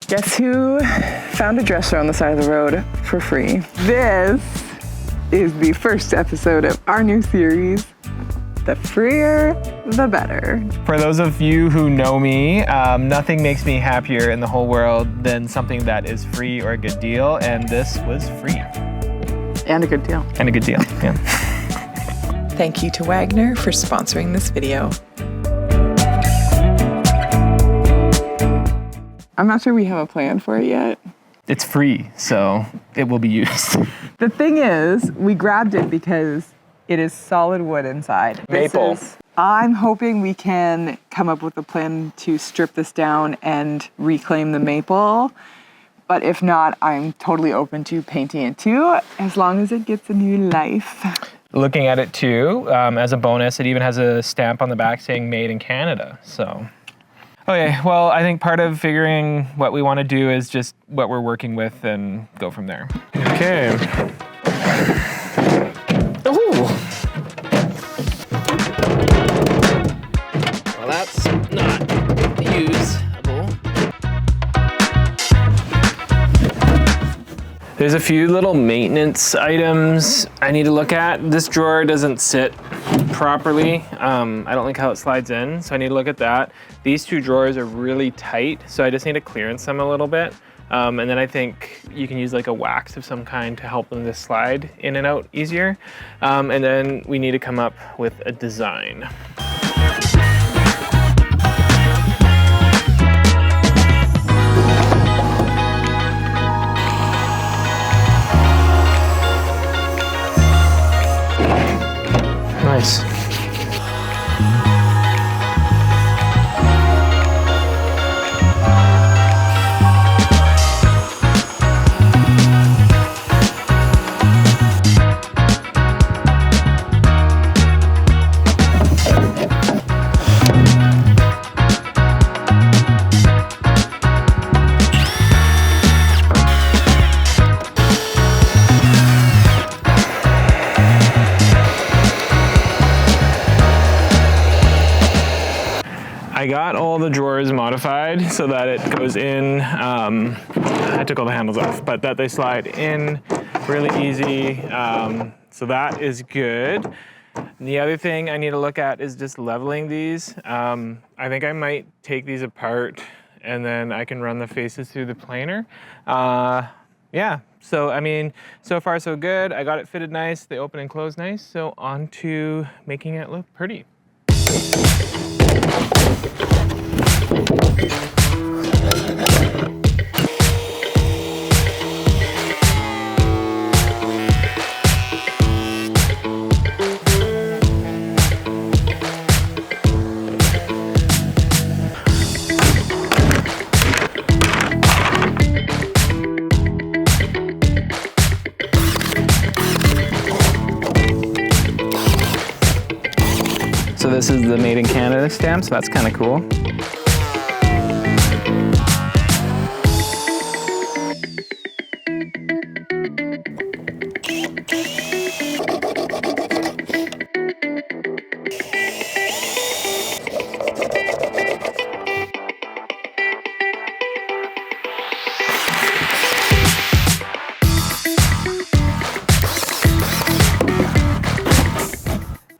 Guess who found a dresser on the side of the road for free? This is the first episode of our new series, The Freer, the Better. For those of you who know me, nothing makes me happier in the whole world than something that is free or a good deal, and this was free. And a good deal. And a good deal, yeah. Thank you to Wagner for sponsoring this video. I'm not sure we have a plan for it yet. It's free, so it will be used. The thing is, we grabbed it because it is solid wood inside. Maple. I'm hoping we can come up with a plan to strip this down and reclaim the maple. But if not, I'm totally open to painting it too, as long as it gets a new life. Looking at it too, as a bonus, it even has a stamp on the back saying made in Canada, so. Okay, well, I think part of figuring what we want to do is just what we're working with and go from there. Okay. Ooh. Well, that's not usable. There's a few little maintenance items I need to look at. This drawer doesn't sit properly. I don't like how it slides in, so I need to look at that. These two drawers are really tight, so I just need to clearance them a little bit. And then I think you can use like a wax of some kind to help them to slide in and out easier. And then we need to come up with a design. Nice. I got all the drawers modified so that it goes in, I took all the handles off, but that they slide in really easy. So that is good. And the other thing I need to look at is just leveling these. I think I might take these apart and then I can run the faces through the planer. Yeah, so I mean, so far so good. I got it fitted nice, they open and close nice. So on to making it look pretty. So this is the Made in Canada stamp, so that's kind of cool.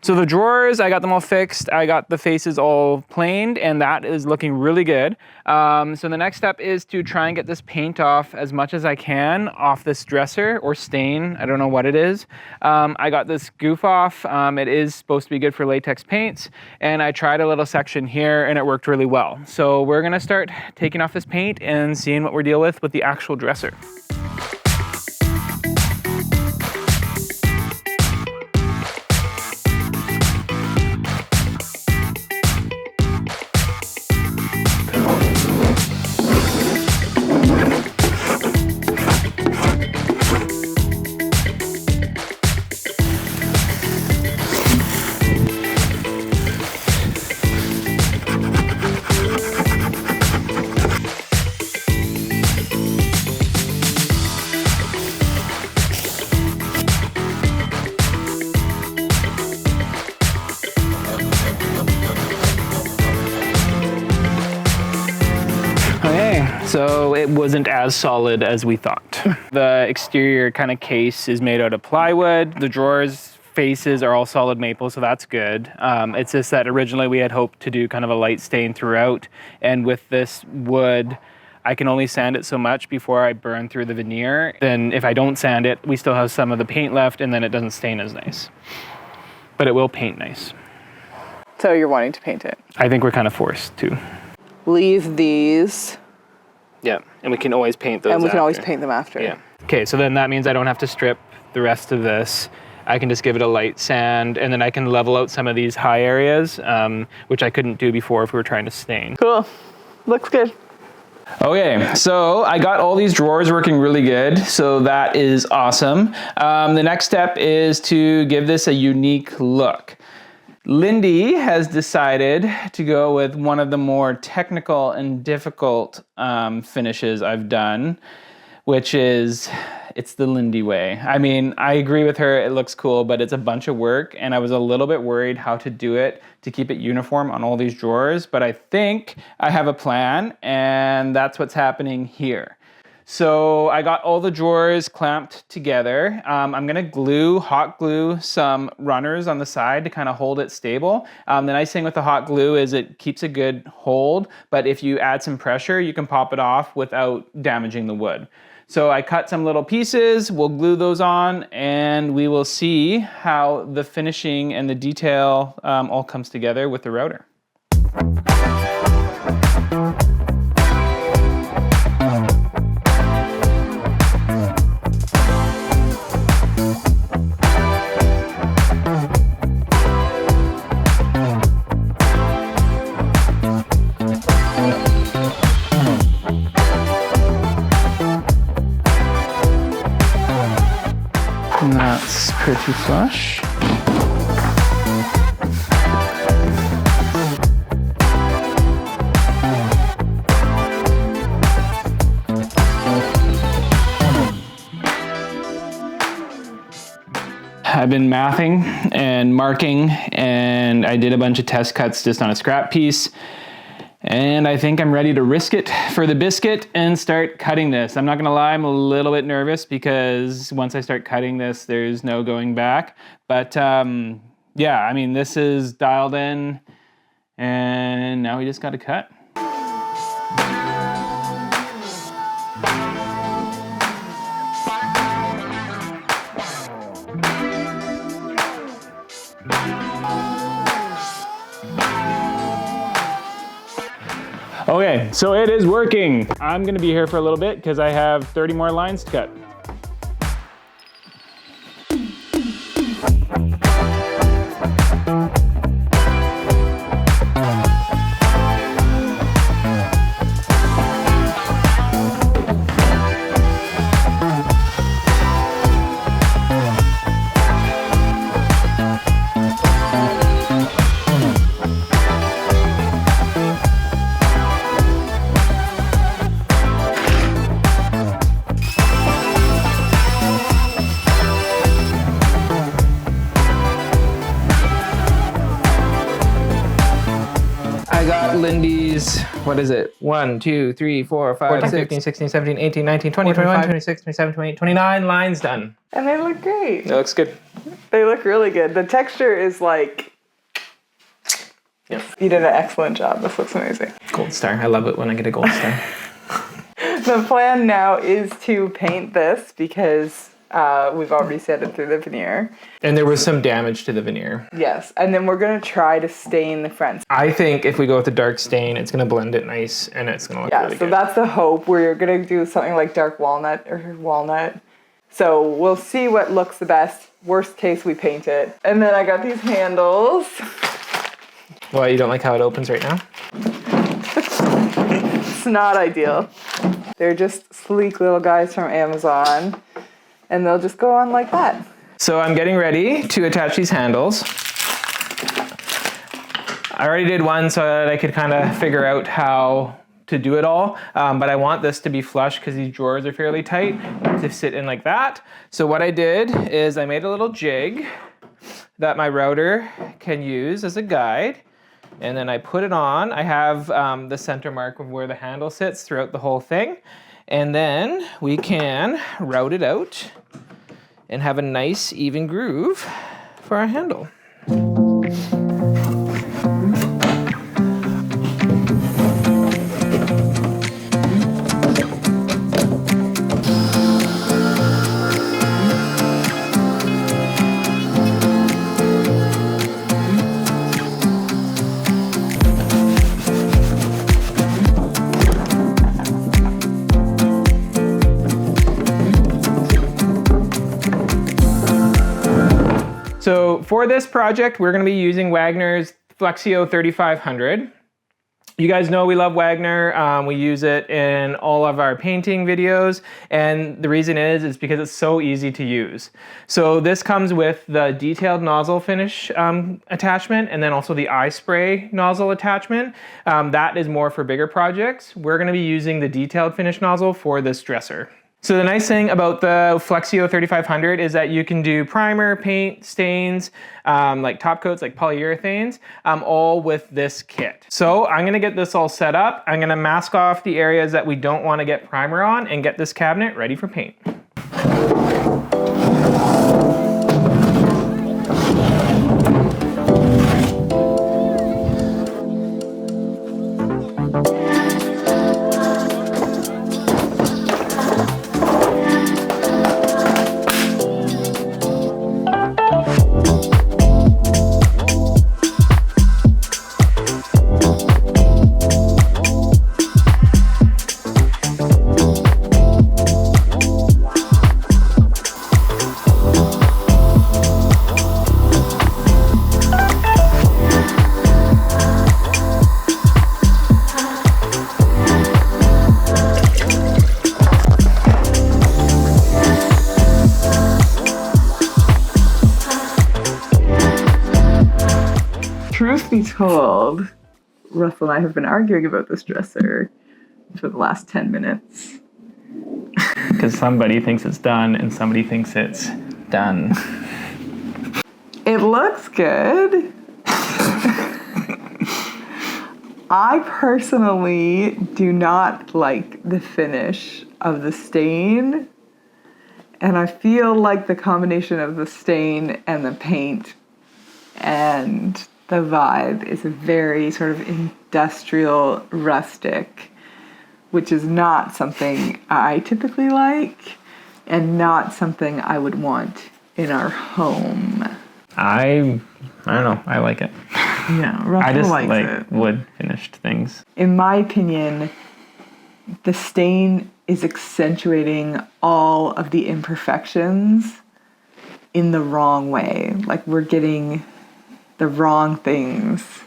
So the drawers, I got them all fixed. I got the faces all planed, and that is looking really good. So the next step is to try and get this paint off as much as I can off this dresser or stain. I don't know what it is. I got this goof off. It is supposed to be good for latex paints, and I tried a little section here, and it worked really well. So we're gonna start taking off this paint and seeing what we're dealing with the actual dresser. it wasn't as solid as we thought. The exterior kind of case is made out of plywood. The drawers faces are all solid maple, so that's good. It's just that originally we had hoped to do kind of a light stain throughout, and with this wood, I can only sand it so much before I burn through the veneer. Then if I don't sand it, we still have some of the paint left, and then it doesn't stain as nice. But it will paint nice. So you're wanting to paint it. I think we're kind of forced to. Leave these. Yeah, and we can always paint those And we can always after. paint them after. Yeah. Okay, so then that means I don't have to strip the rest of this. I can just give it a light sand, and then I can level out some of these high areas, which I couldn't do before if we were trying to stain. Cool. Looks good. Okay, so I got all these drawers working really good, so that is awesome. The next step is to give this a unique look. Lindy has decided to go with one of the more technical and difficult finishes I've done, which is, it's the Lindy way. I mean, I agree with her, it looks cool, but it's a bunch of work, and I was a little bit worried how to do it to keep it uniform on all these drawers, but I think I have a plan, and that's what's happening here. So I got all the drawers clamped together. I'm gonna hot glue some runners on the side to kind of hold it stable. The nice thing with the hot glue is it keeps a good hold, but if you add some pressure, you can pop it off without damaging the wood. So I cut some little pieces, we'll glue those on, and we will see how the finishing and the detail all comes together with the router. And that's pretty flush. I've been mathing and marking, and I did a bunch of test cuts just on a scrap piece. And I think I'm ready to risk it for the biscuit and start cutting this. I'm not gonna lie, I'm a little bit nervous because once I start cutting this, there's no going back. But yeah, I mean, this is dialed in, and now we just gotta cut. Okay, so it is working. I'm gonna be here for a little bit because I have 30 more lines to cut. I got Lindy's, what is it? 1, 2, 3, 4, 5, 15, 16, 17, 18, 19, 20, 21, 26, 27, 28, 29 lines done. And they look great. It looks good. They look really good. The texture is like, Yep. You did an excellent job. This looks amazing. Gold star. I love it when I get a gold star. The plan now is to paint this because we've already sanded through the veneer. And there was some damage to the veneer. Yes, and then we're gonna try to stain the fronts. I think if we go with a dark stain, it's gonna blend it nice and it's gonna look really So good. that's the hope. We're gonna do something like dark walnut or walnut. So we'll see what looks the best. Worst case, we paint it. And then I got these handles. Why, you don't like how it opens right now? It's not ideal. They're just sleek little guys from Amazon, and they'll just go on like that. So I'm getting ready to attach these handles. I already did one so that I could kind of figure out how to do it all, but I want this to be flush because these drawers are fairly tight to sit in like that. So what I did is I made a little jig that my router can use as a guide. And then I put it on. I have the center mark of where the handle sits throughout the whole thing. And then we can route it out and have a nice even groove for our handle. So for this project, we're going to be using Wagner's Flexio 3500. You guys know we love Wagner. We use it in all of our painting videos, and the reason is because it's so easy to use. So this comes with the detailed nozzle finish attachment, and then also the eye spray nozzle attachment. That is more for bigger projects. We're going to be using the detailed finish nozzle for this dresser. So the nice thing about the Flexio 3500 is that you can do primer, paint, stains, like top coats, like polyurethanes, all with this kit. So I'm gonna get this all set up. I'm gonna mask off the areas that we don't wanna get primer on and get this cabinet ready for paint. Truth be told, Russell and I have been arguing about this dresser for the last 10 minutes. Because somebody thinks it's done and somebody thinks it's done. It looks good. I personally do not like the finish of the stain, and I feel like the combination of the stain and the paint and the vibe is a very sort of industrial, rustic, which is not something I typically like and not something I would want in our home. I don't know, I like it. Yeah, Russell I just likes like it. wood finished things. In my opinion, the stain is accentuating all of the imperfections in the wrong way. Like we're getting the wrong things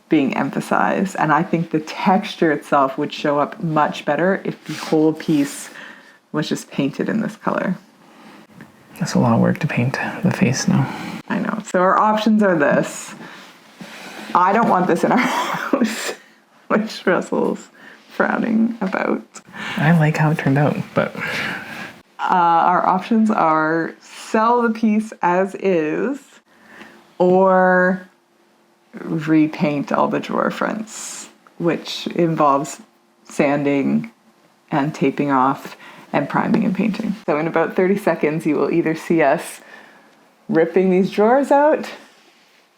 being emphasized. And I think the texture itself would show up much better if the whole piece was just painted in this color. That's a lot of work to paint the face now. I know. So our options are this. I don't want this in our house, which Russell's frowning about. I like how it turned out, but... Our options are sell the piece as is or repaint all the drawer fronts, which involves sanding and taping off and priming and painting. So in about 30 seconds, you will either see us ripping these drawers out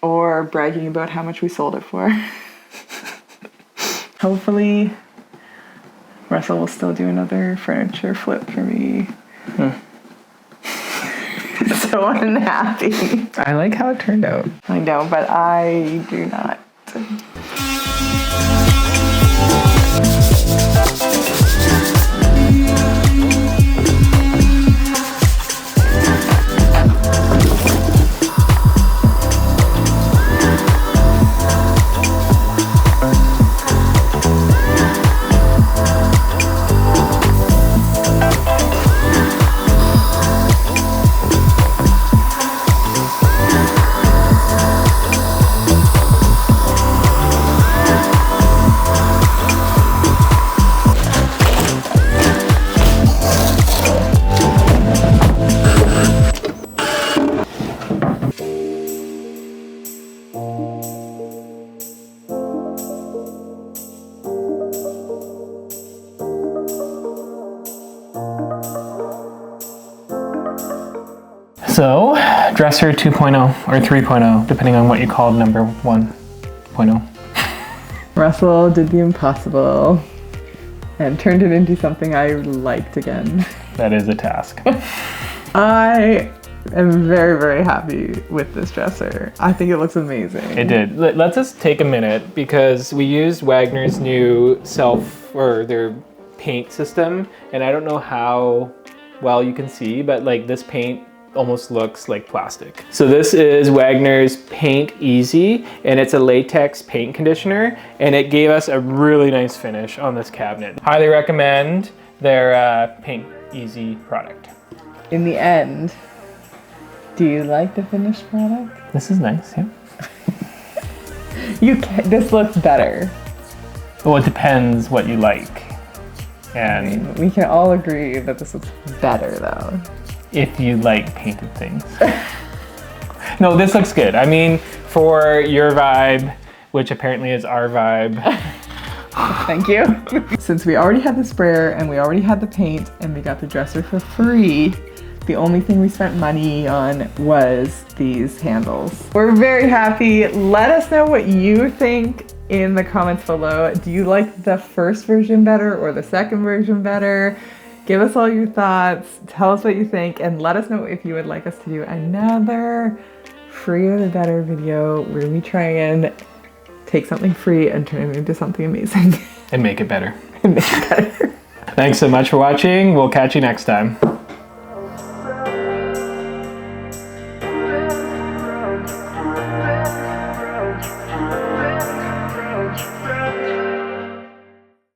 or bragging about how much we sold it for. Hopefully, Russell will still do another furniture flip for me. So unhappy. I like how it turned out. I know, but I do not. So, dresser 2.0 or 3.0, depending on what you call number 1.0. Russell did the impossible and turned it into something I liked again. That is a task. I am very, very happy with this dresser. I think it looks amazing. It did. Let's just take a minute because we used Wagner's new their paint system, and I don't know how well you can see, but like this paint almost looks like plastic. So this is Wagner's Paint Easy, and it's a latex paint conditioner, and it gave us a really nice finish on this cabinet. Highly recommend their Paint Easy product. In the end, do you like the finished product? This is nice, yeah. This looks better. Well, it depends what you like. And We can all agree that this looks better though. if you like painted things. No, this looks good. I mean, for your vibe, which apparently is our vibe. Thank you. Since we already had the sprayer and we already had the paint and we got the dresser for free, the only thing we spent money on was these handles. We're very happy. Let us know what you think in the comments below. Do you like the first version better or the second version better? Give us all your thoughts. Tell us what you think and let us know if you would like us to do another free or the better video where we try and take something free and turn it into something amazing. And make it better. And make it better. Thanks so much for watching. We'll catch you next time.